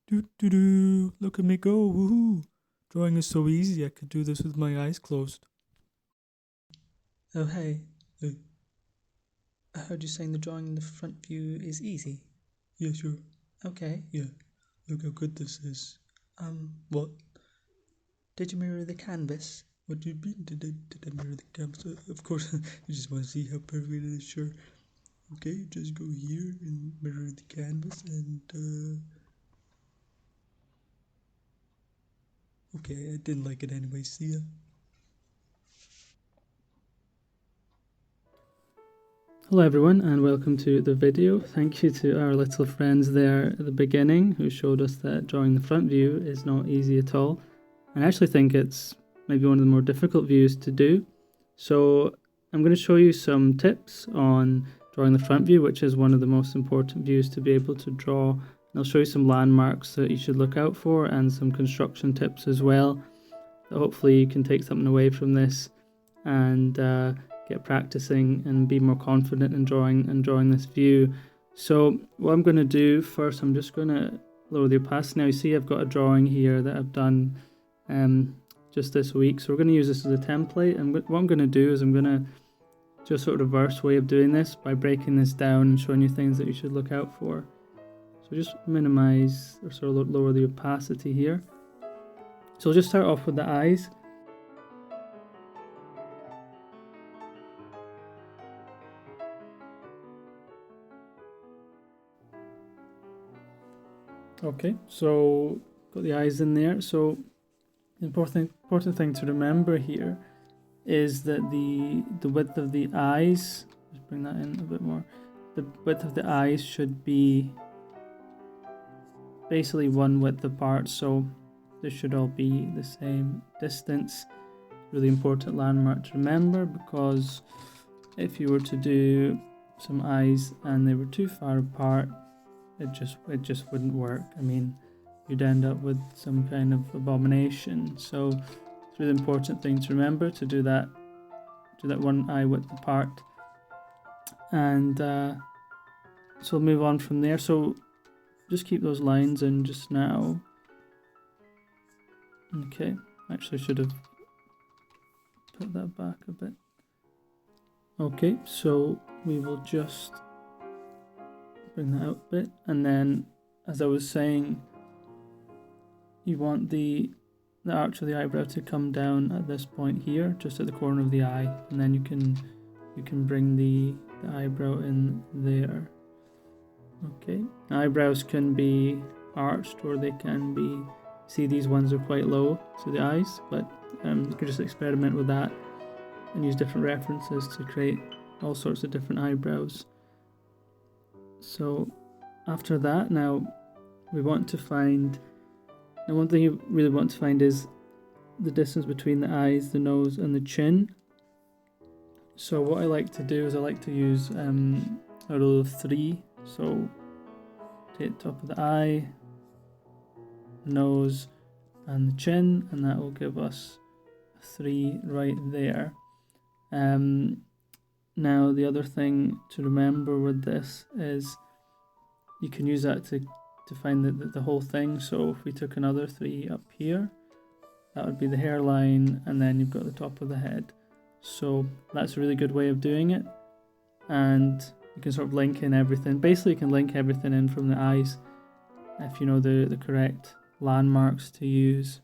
Look at me go, woohoo! Drawing is so easy, I could do this with my eyes closed. Oh, hey. I heard you saying the drawing in the front view is easy. Yeah, sure. Okay. Yeah. Look how good this is. What? Did you mirror the canvas? What do you mean? Did I mirror the canvas? Of course, you just want to see how perfect it is, sure. Okay, just go here and mirror the canvas and, okay, I didn't like it anyway, see ya. Hello everyone and welcome to the video. Thank you to our little friends there at the beginning who showed us that drawing the front view is not easy at all. And I actually think it's maybe one of the more difficult views to do. So I'm going to show you some tips on drawing the front view, which is one of the most important views to be able to draw. And I'll show you some landmarks that you should look out for and some construction tips as well. So hopefully you can take something away from this and get practicing and be more confident in drawing this view. So what I'm going to do first, I'm just going to lower the opacity. Now you see I've got a drawing here that I've done just this week. So we're going to use this as a template, and what I'm going to do is I'm going to do a sort of reverse way of doing this by breaking this down and showing you things that you should look out for. So just minimize or sort of lower the opacity here. So we'll just start off with the eyes. Okay, so got the eyes in there. So the important thing to remember here is that the width of the eyes, just bring that in a bit more, the width of the eyes should be basically one width apart, so this should all be the same distance. Really important landmark to remember, because if you were to do some eyes and they were too far apart, it just wouldn't work. I mean, you'd end up with some kind of abomination. So it's a really important thing to remember to do that one eye width apart. And so we'll move on from there. So just keep those lines in just now. Okay, actually should have put that back a bit. Okay, so we will just bring that out a bit, and then as I was saying, you want the arch of the eyebrow to come down at this point here, just at the corner of the eye, and then you can bring the eyebrow in there. Okay, eyebrows can be arched or they can be, see these ones are quite low to the eyes, but you can just experiment with that and use different references to create all sorts of different eyebrows. So after that, now we want to find, now one thing you really want to find is the distance between the eyes, the nose and the chin. So what I like to do is I like to use a rule of 3. So take the top of the eye, nose and the chin, and that will give us 3 right there. Now the other thing to remember with this is you can use that to find the whole thing. So if we took another 3 up here, that would be the hairline, and then you've got the top of the head. So that's a really good way of doing it, and you can sort of link in everything. Basically you can link everything in from the eyes if you know the correct landmarks to use.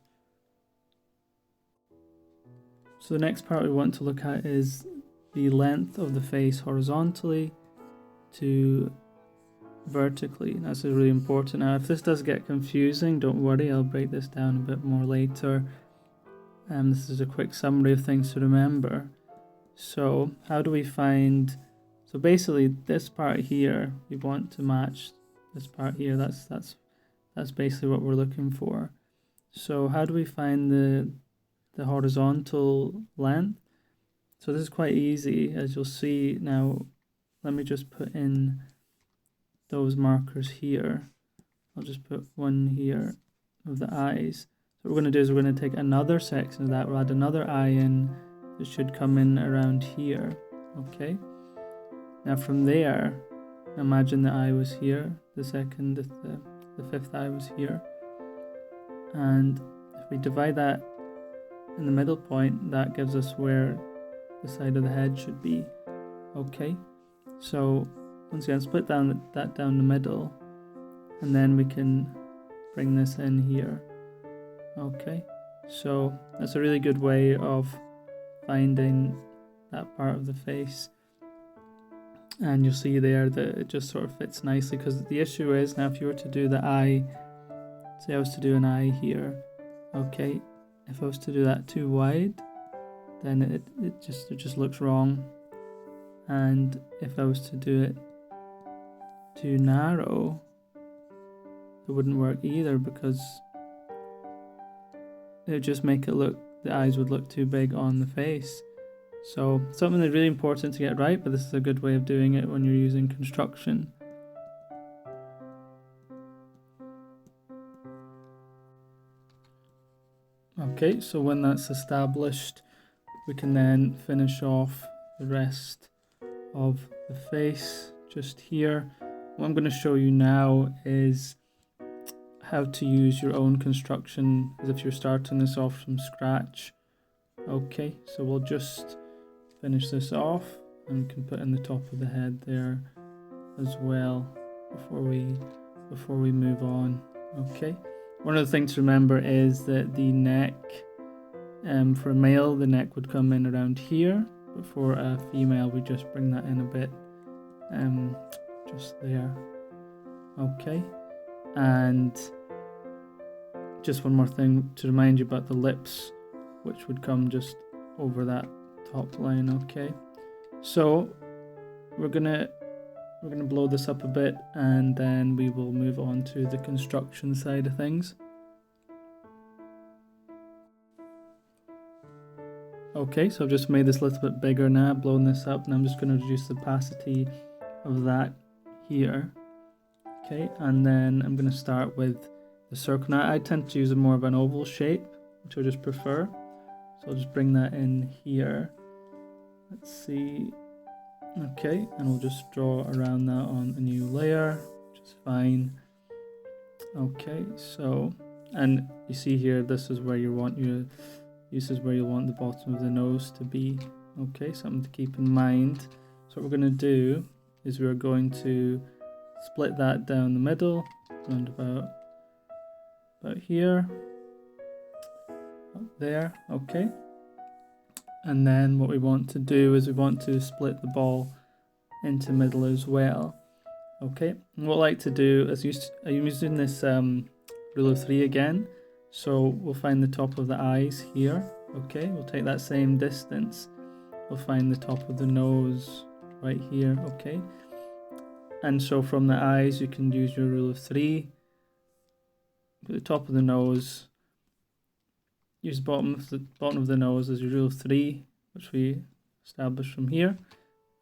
So the next part we want to look at is the length of the face horizontally to vertically. That's really important. Now if this does get confusing, don't worry, I'll break this down a bit more later. This is a quick summary of things to remember. So how do we find, so basically this part here, we want to match this part here. That's basically what we're looking for. So how do we find the horizontal length? So this is quite easy, as you'll see. Now let me just put in those markers here. I'll just put one here of the eyes. So what we're going to do is we're going to take another section of that, we'll add another eye in. It should come in around here. Okay, now from there, imagine the eye was here, the second, the fifth eye was here. and if we divide that in the middle point, that gives us where the side of the head should be. Okay, so once again, split that down the middle, and then we can bring this in here. Okay, so that's a really good way of finding that part of the face, and you'll see there that it just sort of fits nicely, because the issue is now if you were to do the eye, say I was to do an eye here, okay, if I was to do that too wide, then it just looks wrong, and if I was to do it too narrow, it wouldn't work either, because it would just make it look, the eyes would look too big on the face. So something that's really important to get right, but this is a good way of doing it when you're using construction. Okay, so when that's established, we can then finish off the rest of the face just here. What I'm going to show you now is how to use your own construction as if you're starting this off from scratch. Okay, so we'll just finish this off, and we can put in the top of the head there as well before we move on. Okay, one of the things to remember is that the neck, for a male, the neck would come in around here, but for a female we just bring that in a bit, just there. Okay, and just one more thing to remind you about the lips, which would come just over that top line. Okay, so we're gonna blow this up a bit, and then we will move on to the construction side of things. Okay, so I've just made this a little bit bigger now, blown this up, and I'm just going to reduce the opacity of that here. Okay, and then I'm going to start with the circle. Now I tend to use more of an oval shape, which I just prefer. So I'll just bring that in here. Let's see. Okay, and we'll just draw around that on a new layer, which is fine. Okay, so, and you see here, this is where you want the bottom of the nose to be. Okay, something to keep in mind. So what we're going to do is we're going to split that down the middle, around about here, up there. Okay, and then what we want to do is we want to split the ball into middle as well. Okay, and what I like to do is I'm using this rule of 3 again. So we'll find the top of the eyes here. Okay, we'll take that same distance. We'll find the top of the nose right here. Okay, and so from the eyes you can use your rule of 3. At the top of the nose, use the bottom of the nose as your rule of 3, which we established from here,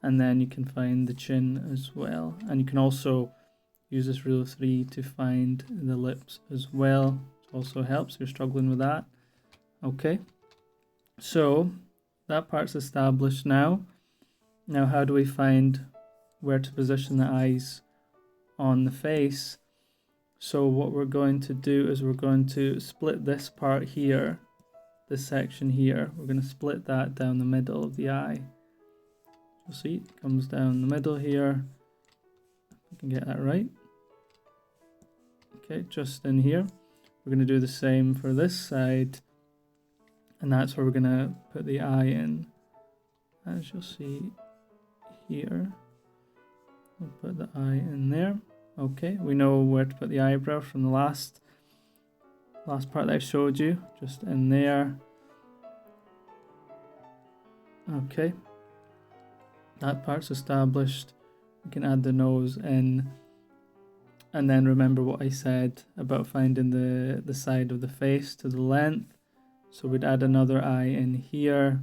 and then you can find the chin as well. And you can also use this rule of 3 to find the lips as well. Also helps if you're struggling with that. Okay, so that part's established now. Now how do we find where to position the eyes on the face? So what we're going to do is we're going to split this part here, this section here, we're going to split that down the middle of the eye. You'll see it comes down the middle here. If I can get that right. Okay, just in here. We're going to do the same for this side, and that's where we're going to put the eye in, as you'll see here. We'll put the eye in there. Okay, we know where to put the eyebrow from the last part that I showed you, just in there. Okay, that part's established. We can add the nose in. And then remember what I said about finding the side of the face to the length. So we'd add another eye in here.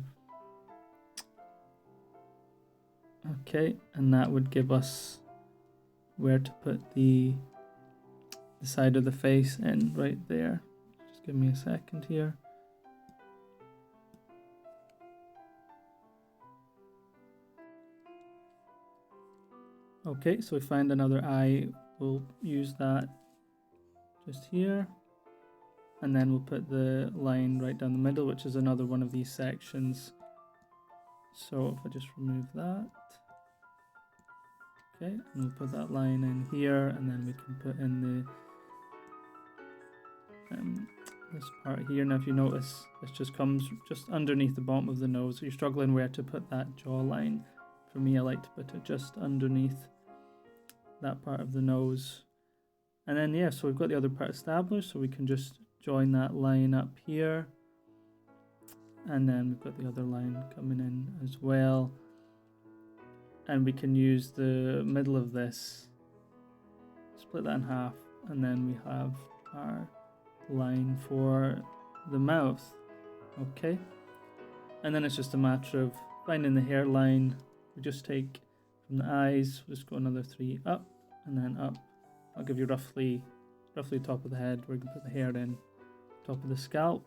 Okay, and that would give us where to put the side of the face in right there. Just give me a second here. Okay, so we find another eye. We'll use that just here. and then we'll put the line right down the middle, which is another one of these sections. So if I just remove that, okay, and we'll put that line in here, and then we can put in the this part here. Now if you notice, this just comes just underneath the bottom of the nose, so you're struggling where to put that jawline. For me, I like to put it just underneath that part of the nose. And then yeah, so we've got the other part established, so we can just join that line up here, and then we've got the other line coming in as well, and we can use the middle of this, split that in half, and then we have our line for the mouth. Okay, and then it's just a matter of finding the hairline. We just take from the eyes, we'll just go another 3 up and then up. I'll give you roughly top of the head. We're gonna put the hair in, top of the scalp,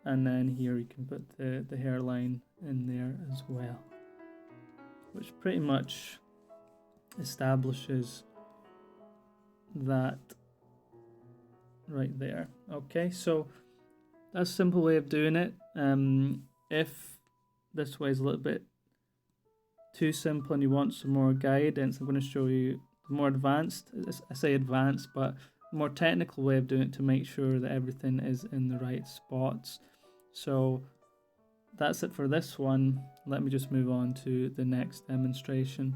and then here you can put the hairline in there as well, which pretty much establishes that right there. Okay, so that's a simple way of doing it. If this way is a little bit too simple and you want some more guidance, I'm going to show you the more advanced, I say advanced, but more technical way of doing it to make sure that everything is in the right spots. So that's it for this one. Let me just move on to the next demonstration.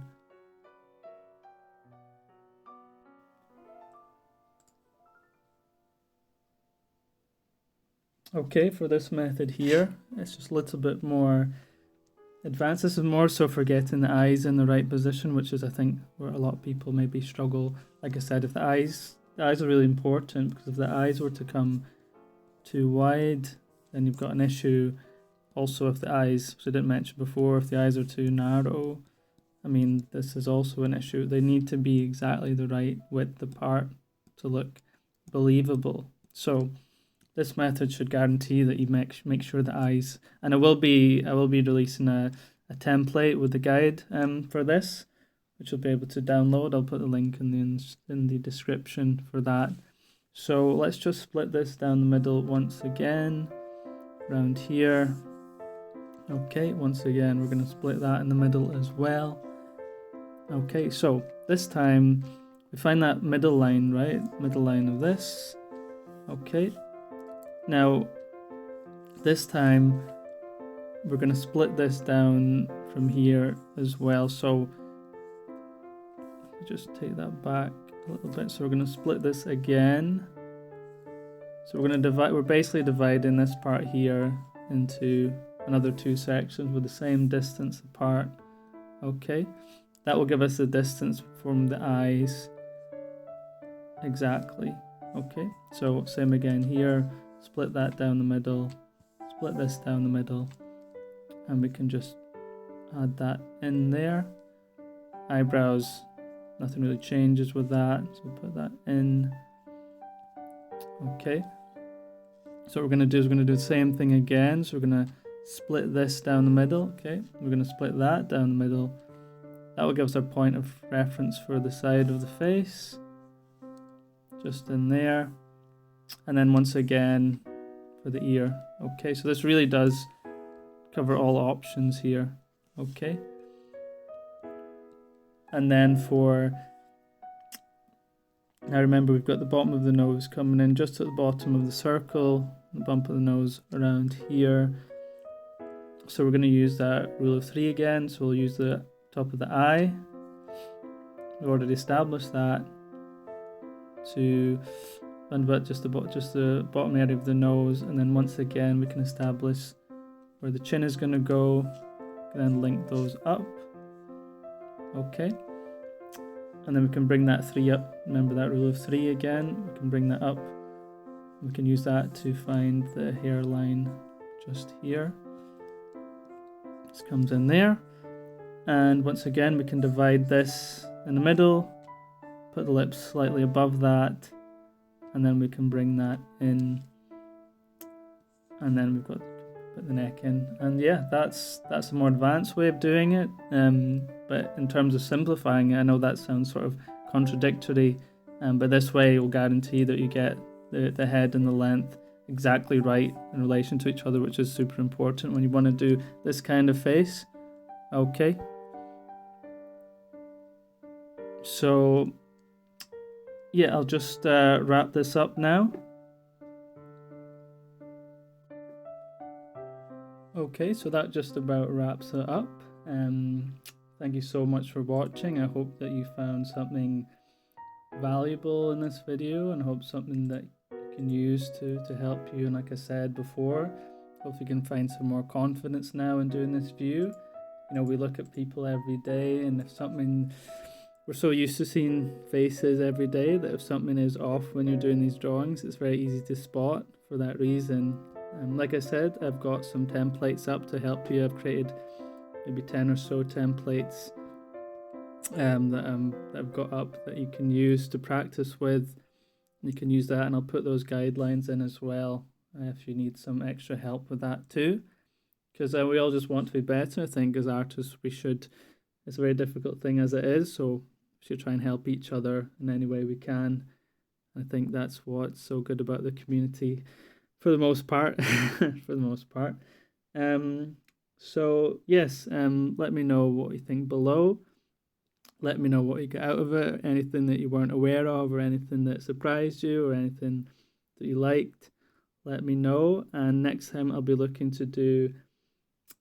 Okay, for this method here, it's just a little bit more advanced. This is more so for getting the eyes in the right position, which is I think where a lot of people maybe struggle. Like I said, if the eyes are really important, because if the eyes were to come too wide, then you've got an issue. Also, if the eyes, which I didn't mention before, if the eyes are too narrow, I mean, this is also an issue. They need to be exactly the right width apart to look believable. So this method should guarantee that you make sure the eyes, and I will be releasing a template with the guide for this, which you'll be able to download. I'll put the link in the description for that. So let's just split this down the middle once again, around here. Okay, once again we're going to split that in the middle as well. Okay, so this time we find that middle line, right? Middle line of this. Okay. Now, this time we're going to split this down from here as well. So just take that back a little bit. So we're going to split this again. So we're going to divide. We're basically dividing this part here into another 2 sections with the same distance apart. Okay, that will give us the distance from the eyes exactly. Okay, so same again here. Split that down the middle, split this down the middle, and we can just add that in there. Eyebrows, nothing really changes with that, so we'll put that in. Okay, so what we're going to do is we're going to do the same thing again. So we're going to split this down the middle. Okay, we're going to split that down the middle. That will give us our point of reference for the side of the face, just in there. And then once again for the ear. Okay, so this really does cover all options here. Okay, and then now remember, we've got the bottom of the nose coming in just at the bottom of the circle, the bump of the nose around here. So we're going to use that rule of 3 again. So we'll use the top of the eye. We already established that to around about just the bottom area of the nose, and then once again we can establish where the chin is going to go, and then link those up. Okay, and then we can bring that 3 up. Remember that rule of 3 again. We can bring that up. We can use that to find the hairline just here. This comes in there, and once again we can divide this in the middle, put the lips slightly above that, and then we can bring that in, and then we've got to put the neck in. And yeah, that's a more advanced way of doing it, but in terms of simplifying it, I know that sounds sort of contradictory, but this way will guarantee that you get the head and the length exactly right in relation to each other, which is super important when you want to do this kind of face. Okay. So yeah, I'll just wrap this up now. Okay, so that just about wraps it up. Thank you so much for watching. I hope that you found something valuable in this video, and hope something that you can use to help you. And like I said before, hope you can find some more confidence now in doing this view. You know, we look at people every day, and if something, we're so used to seeing faces every day that if something is off when you're doing these drawings, it's very easy to spot for that reason. Like I said, I've got some templates up to help you. I've created maybe 10 or so templates that I've got up that you can use to practice with. You can use that, and I'll put those guidelines in as well if you need some extra help with that too, because we all just want to be better. I think as artists we should. It's a very difficult thing as it is, so we should try and help each other in any way we can. I think that's what's so good about the community for the most part. For the most part. So yes, let me know what you think below. Let me know what you got out of it, anything that you weren't aware of, or anything that surprised you, or anything that you liked. Let me know, and next time I'll be looking to do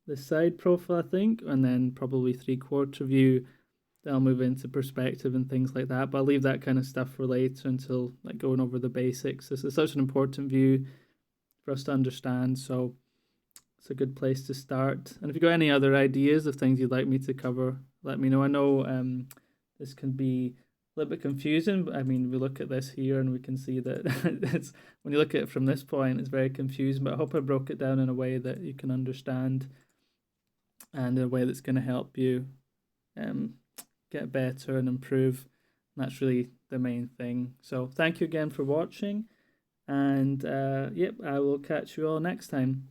the side profile, I think, and then probably 3/4 view. Then I'll move into perspective and things like that, but I'll leave that kind of stuff for later until like going over the basics. This is such an important view for us to understand, so it's a good place to start. And if you've got any other ideas of things you'd like me to cover, let me know. I know this can be a little bit confusing, but I mean, we look at this here and we can see that it's, when you look at it from this point, it's very confusing, but I hope I broke it down in a way that you can understand, and in a way that's going to help you get better and improve. And that's really the main thing. So thank you again for watching, and yep, I will catch you all next time.